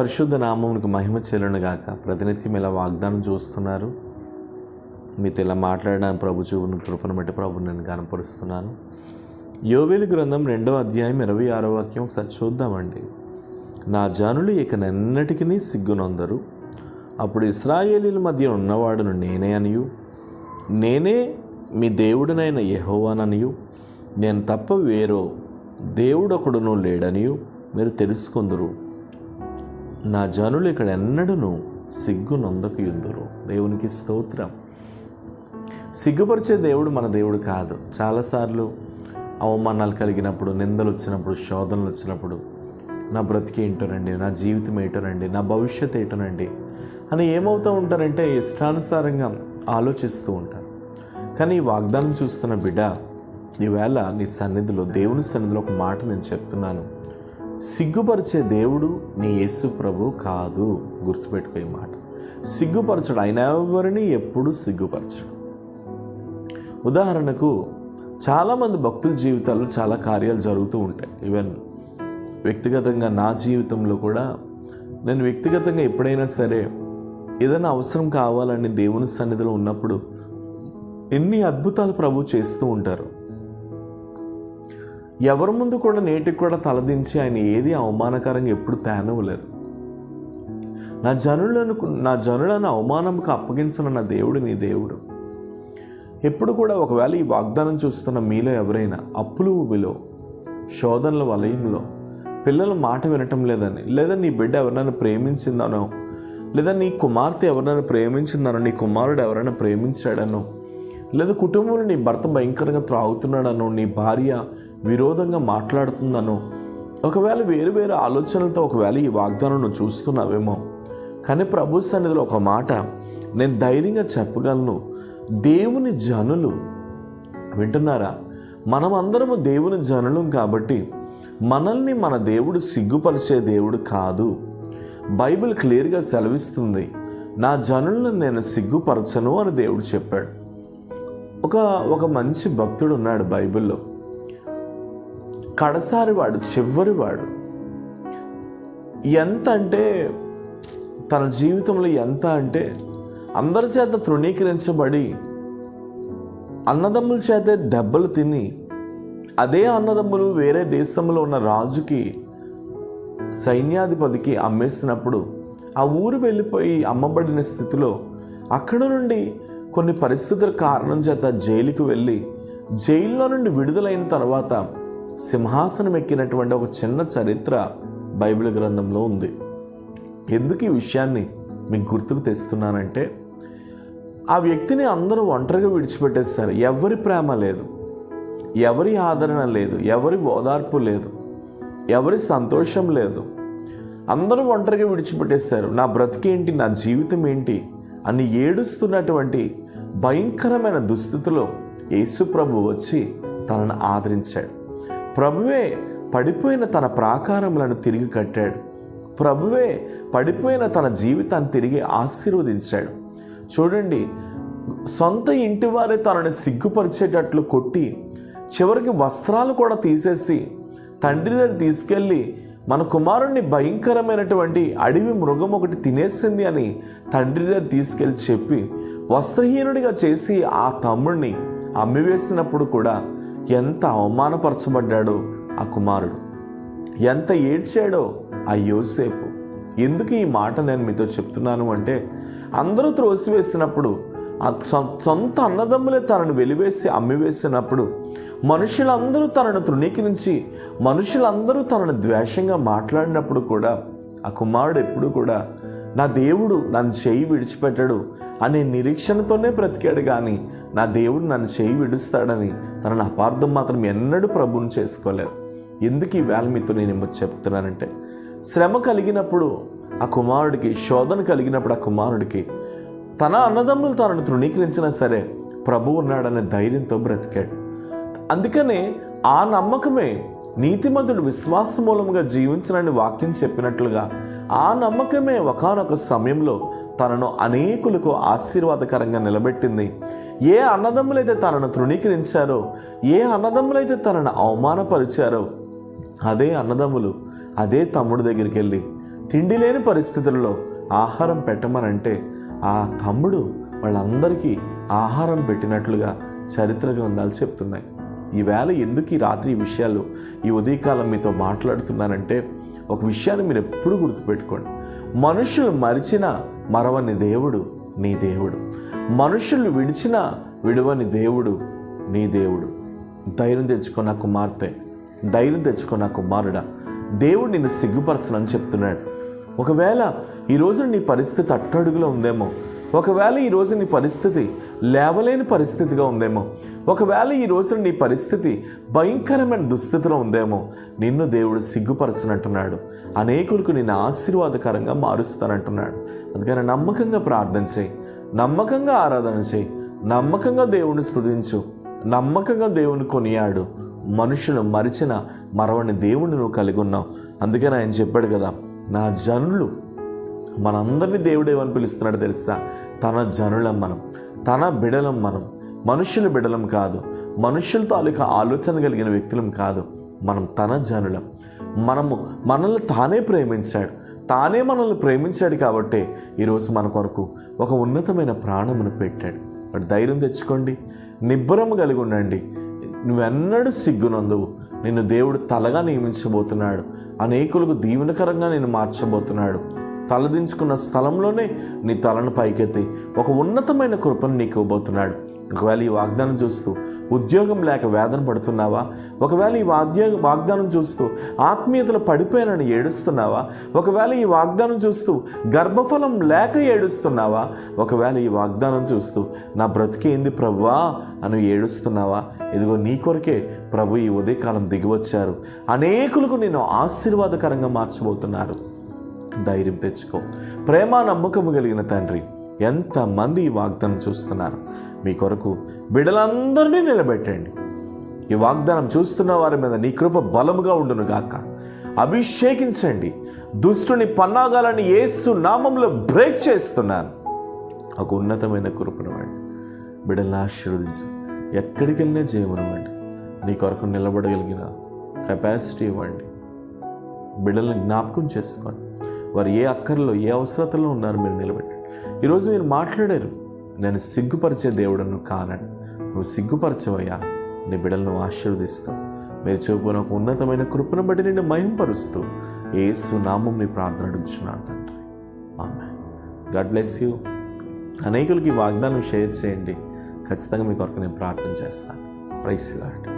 పరిశుద్ధ నామమునకు మహిమ చెల్లును గాక. ప్రతినిత్యం ఇలా వాగ్దానం చూస్తున్నారు. మీతో ఇలా మాట్లాడడానికి ప్రభు చూపును కృపను బట్టి ప్రభు నేను కనపరుస్తున్నాను. యోవేలు గ్రంథం 2వ అధ్యాయం 26వ వాక్యం ఒకసారి చూద్దామండి. నా జనులు ఇక నెన్నటికీ సిగ్గునొందరు. అప్పుడు ఇశ్రాయేలీల మధ్య ఉన్నవాడును నేనే అనియు, నేనే మీ దేవుడినైన యెహోవాననియు, నేను తప్ప వేరో దేవుడొకడును లేడనియు మీరు తెలుసుకొందురు. నా జనులు ఇక్కడ ఎన్నడూను సిగ్గునొందకయుందురు. దేవునికి స్తోత్రం. సిగ్గుపరిచే దేవుడు మన దేవుడు కాదు. చాలాసార్లు అవమానాలు కలిగినప్పుడు, నిందలు వచ్చినప్పుడు, శోధనలు వచ్చినప్పుడు నా బ్రతికి ఏంటోనండి, నా జీవితం ఏంటోనండి, నా భవిష్యత్తు ఏంటోనండి అని ఏమవుతూ ఉంటారంటే ఇష్టానుసారంగా ఆలోచిస్తూ ఉంటారు. కానీ ఈ వాగ్దానం చూస్తున్న బిడ్డ, ఈవేళ నీ సన్నిధిలో, దేవుని సన్నిధిలో ఒక మాట నేను చెప్తున్నాను. సిగ్గుపరిచే దేవుడు నీ యేసు ప్రభు కాదు. గుర్తుపెట్టుకో ఈ మాట. సిగ్గుపరచడు. ఆయన ఎవరిని ఎప్పుడు సిగ్గుపరచడు. ఉదాహరణకు చాలామంది భక్తుల జీవితాల్లో చాలా కార్యాలు జరుగుతూ ఉంటాయి. ఈవెన్ వ్యక్తిగతంగా నా జీవితంలో కూడా నేను వ్యక్తిగతంగా ఎప్పుడైనా సరే ఏదైనా అవసరం కావాలని దేవుని సన్నిధిలో ఉన్నప్పుడు ఎన్ని అద్భుతాలు ప్రభు చేస్తూ ఉంటారు. ఎవరి ముందు కూడా నేటికి కూడా తలదించి ఆయన ఏది అవమానకరంగా ఎప్పుడు తేనవలేదు. నా జనులను అవమానంకు అప్పగించిన నా దేవుడు నీ దేవుడు. ఎప్పుడు కూడా ఒకవేళ ఈ వాగ్దానం చూస్తున్న మీలో ఎవరైనా అప్పులు ఊబిలో, శోధనల వలయంలో, పిల్లల మాట వినటం లేదని, లేదా నీ బిడ్డ ఎవరినైనా ప్రేమించిందనో, లేదా నీ కుమార్తె ఎవరినైనా ప్రేమించిందనో, నీ కుమారుడు ఎవరైనా ప్రేమించాడనో, లేదా కుటుంబంలో నీ భర్త భయంకరంగా త్రాగుతున్నాడనో, నీ భార్య విరోధంగా మాట్లాడుతుందనో, ఒకవేళ వేరు వేరు ఆలోచనలతో ఒకవేళ ఈ వాగ్దానం నువ్వు చూస్తున్నావేమో. కానీ ప్రభు సన్నిధిలో ఒక మాట నేను ధైర్యంగా చెప్పగలను. దేవుని జనులు వింటున్నారా? మనమందరము దేవుని జనులం కాబట్టి మనల్ని మన దేవుడు సిగ్గుపరిచే దేవుడు కాదు. బైబిల్ క్లియర్గా సెలవిస్తుంది, నా జనులను నేను సిగ్గుపరచను అని దేవుడు చెప్పాడు. ఒక మంచి భక్తుడు ఉన్నాడు బైబిల్లో. కడసారివాడు, చివరివాడు. ఎంత అంటే తన జీవితంలో ఎంత అంటే అందరి చేత తృణీకరించబడి, అన్నదమ్ముల చేత దెబ్బలు తిని, అదే అన్నదమ్ములు వేరే దేశంలో ఉన్న రాజుకి, సైన్యాధిపతికి అమ్మేసినప్పుడు ఆ ఊరు వెళ్ళిపోయి అమ్మబడిన స్థితిలో అక్కడ నుండి కొన్ని పరిస్థితుల కారణం చేత జైలుకి వెళ్ళి, జైల్లో నుండి విడుదలైన తర్వాత సింహాసనం ఎక్కినటువంటి ఒక చిన్న చరిత్ర బైబిల్ గ్రంథంలో ఉంది. ఎందుకు ఈ విషయాన్ని మీకు గుర్తుకు తెస్తున్నానంటే, ఆ వ్యక్తిని అందరూ ఒంటరిగా విడిచిపెట్టేస్తారు. ఎవరి ప్రేమ లేదు, ఎవరి ఆదరణ లేదు, ఎవరి ఓదార్పు లేదు, ఎవరి సంతోషం లేదు. అందరూ ఒంటరిగా విడిచిపెట్టేశారు. నా బ్రతికేంటి, నా జీవితం ఏంటి అని ఏడుస్తున్నటువంటి భయంకరమైన దుస్థితిలో యేసు ప్రభు వచ్చి తనను ఆదరించాడు. ప్రభువే పడిపోయిన తన ప్రాకారములను తిరిగి కట్టాడు. ప్రభువే పడిపోయిన తన జీవితాన్ని తిరిగి ఆశీర్వదించాడు. చూడండి, సొంత ఇంటి వారే తనని సిగ్గుపరిచేటట్లు కొట్టి, చివరికి వస్త్రాలు కూడా తీసేసి తండ్రి దగ్గర తీసుకెళ్ళి, మన కుమారుణ్ణి భయంకరమైనటువంటి అడవి మృగం ఒకటి తినేసింది అని తండ్రి దగ్గర తీసుకెళ్ళి చెప్పి వస్త్రహీనుడిగా చేసి ఆ తమ్ముడిని అమ్మివేసినప్పుడు కూడా ఎంత అవమానపరచబడ్డాడో ఆ కుమారుడు, ఎంత ఏడ్చాడో ఆ యోసేపు. ఎందుకు ఈ మాట నేను మీతో చెప్తున్నాను అంటే, అందరూ త్రోసివేసినప్పుడు, ఆ సొంత అన్నదమ్ములే తనను వెలివేసి అమ్మివేసినప్పుడు, మనుషులందరూ తనను తృణీకరించి, మనుషులందరూ తనను ద్వేషంగా మాట్లాడినప్పుడు కూడా ఆ కుమారుడు ఎప్పుడు కూడా నా దేవుడు నన్ను చేయి విడిచిపెట్టడు అనే నిరీక్షణతోనే బ్రతికాడు. కానీ నా దేవుడు నన్ను చేయి విడుస్తాడని తనను అపార్థం మాత్రం ఎన్నడూ ప్రభువుని చేసుకోలేదు. ఎందుకు ఈ వేళ మీతో నేను చెప్తున్నానంటే, శ్రమ కలిగినప్పుడు ఆ కుమారుడికి, శోధన కలిగినప్పుడు ఆ కుమారుడికి, తన అన్నదమ్ములు తనను తృణీకరించినా సరే ప్రభువు ఉన్నాడనే ధైర్యంతో బ్రతికాడు. అందుకనే ఆ నమ్మకమే నీతిమంతుడు విశ్వాస మూలంగా జీవించనని వాక్యం చెప్పినట్లుగా ఆ నమ్మకమే ఒకానొక సమయంలో తనను అనేకులకు ఆశీర్వాదకరంగా నిలబెట్టింది. ఏ అన్నదమ్ములైతే తనను తృణీకరించారో, ఏ అన్నదమ్ములైతే తనను అవమానపరిచారో, అదే అన్నదమ్ములు అదే తమ్ముడి దగ్గరికి వెళ్ళి తిండి లేని పరిస్థితుల్లో ఆహారం పెట్టమనంటే ఆ తమ్ముడు వాళ్ళందరికీ ఆహారం పెట్టినట్లుగా చరిత్ర గ్రంథాలు చెప్తున్నాయి. ఈవేళ ఎందుకు ఈ రాత్రి ఈ విషయాలు ఈ ఉదయకాలం మీతో మాట్లాడుతున్నానంటే, ఒక విషయాన్ని మీరు ఎప్పుడు గుర్తుపెట్టుకోండి. మనుషులు మరిచిన మరవని దేవుడు నీ దేవుడు. మనుషులు విడిచిన విడువని దేవుడు నీ దేవుడు. ధైర్యం తెచ్చుకున్న కుమార్తె, ధైర్యం తెచ్చుకున్న కుమారుడా, దేవుడు నిన్ను సిగ్గుపరచనని చెప్తున్నాడు. ఒకవేళ ఈరోజు నీ పరిస్థితి అట్టడుగులో ఉందేమో, ఒకవేళ ఈరోజు నీ పరిస్థితి లేవలేని పరిస్థితిగా ఉందేమో, ఒకవేళ ఈరోజు నీ పరిస్థితి భయంకరమైన దుస్థితిలో ఉందేమో, నిన్ను దేవుడు సిగ్గుపరచనంటున్నాడు. అనేకులకు నిన్ను ఆశీర్వాదకరంగా మారుస్తానంటున్నాడు. అందుకని నమ్మకంగా ప్రార్థన చేయి, నమ్మకంగా ఆరాధన చేయి, నమ్మకంగా దేవుని స్తుతించు, నమ్మకంగా దేవుని కొనియాడు. మనుషులు మరిచిన మరవని దేవుణ్ణి నువ్వు కలిగి ఉన్నావు. అందుకని ఆయన చెప్పాడు కదా, నా జనులు, మనందరినీ దేవుడు ఏమని పిలుస్తున్నాడు తెలుసా? తన జనులం మనం, తన బిడలం మనం. మనుషుల బిడలం కాదు, మనుషుల తాలూకా ఆలోచన కలిగిన వ్యక్తులం కాదు. మనం తన జనులం. మనల్ని తానే ప్రేమించాడు, తానే మనల్ని ప్రేమించాడు కాబట్టి ఈరోజు మన కొరకు ఒక ఉన్నతమైన ప్రాణమును పెట్టాడు. వాడు ధైర్యం తెచ్చుకోండి, నిబ్బరము కలిగి ఉండండి. నువ్వెన్నడూ సిగ్గునందువు. నిన్ను దేవుడు తలగా నియమించబోతున్నాడు. అనేకులకు దీవెనకరంగా నేను మార్చబోతున్నాడు. తలదించుకున్న స్థలంలోనే నీ తలను పైకెత్తి ఒక ఉన్నతమైన కృపను నీకు ఇవ్వబోతున్నాడు. ఒకవేళ ఈ వాగ్దానం చూస్తూ ఉద్యోగం లేక వేదన పడుతున్నావా? ఒకవేళ ఈ వాగ్దానం చూస్తూ ఆత్మీయతలు పడిపోయానని ఏడుస్తున్నావా? ఒకవేళ ఈ వాగ్దానం చూస్తూ గర్భఫలం లేక ఏడుస్తున్నావా? ఒకవేళ ఈ వాగ్దానం చూస్తూ నా బ్రతికేంది ప్రభువా అని ఏడుస్తున్నావా? ఇదిగో నీ కొరకే ప్రభు ఈ ఉదయకాలం దిగివచ్చారు. అనేకులకు నేను ఆశీర్వాదకరంగా మార్చబోతున్నారు. ధైర్యం తెచ్చుకో. ప్రేమ నమ్మకము కలిగిన తండ్రి, ఎంతమంది ఈ వాగ్దానం చూస్తున్నారు? మీ కొరకు బిడ్డలందరినీ నిలబెట్టండి. ఈ వాగ్దానం చూస్తున్న వారి మీద నీ కృప బలముగా ఉండును గాక. అభిషేకించండి. దుష్టుని పన్నాగాలని యేసు నామంలో బ్రేక్ చేస్తున్నాను. ఒక ఉన్నతమైన కృపనివ్వండి. బిడ్డలను ఆశీర్వదించు. ఎక్కడికి వెళ్ళినా జయమనివ్వండి. నీ కొరకు నిలబడగలిగిన కెపాసిటీ ఇవ్వండి. బిడ్డలను జ్ఞాపకం చేసుకోండి. వారు ఏ అక్కర్లో ఏ అవసరతలో ఉన్నారు మీరు నిలబెట్టండి. ఈరోజు మీరు మాట్లాడారు, నేను సిగ్గుపరిచే దేవుడను కానని. నువ్వు సిగ్గుపరచవయ్యా. నీ బిడ్డలను ఆశీర్వదిస్తావు. మీరు చూపున ఒక ఉన్నతమైన కృపను బట్టి నిన్ను మహింపరుస్తూ యేసు నామం నీ ప్రార్థన అడుగుచున్నాను తండ్రి. ఆమేన్. God bless you. అనేకులకి వాగ్దానం షేర్ చేయండి. ఖచ్చితంగా మీ కొరకు నేను ప్రార్థన చేస్తాను. Praise the lord.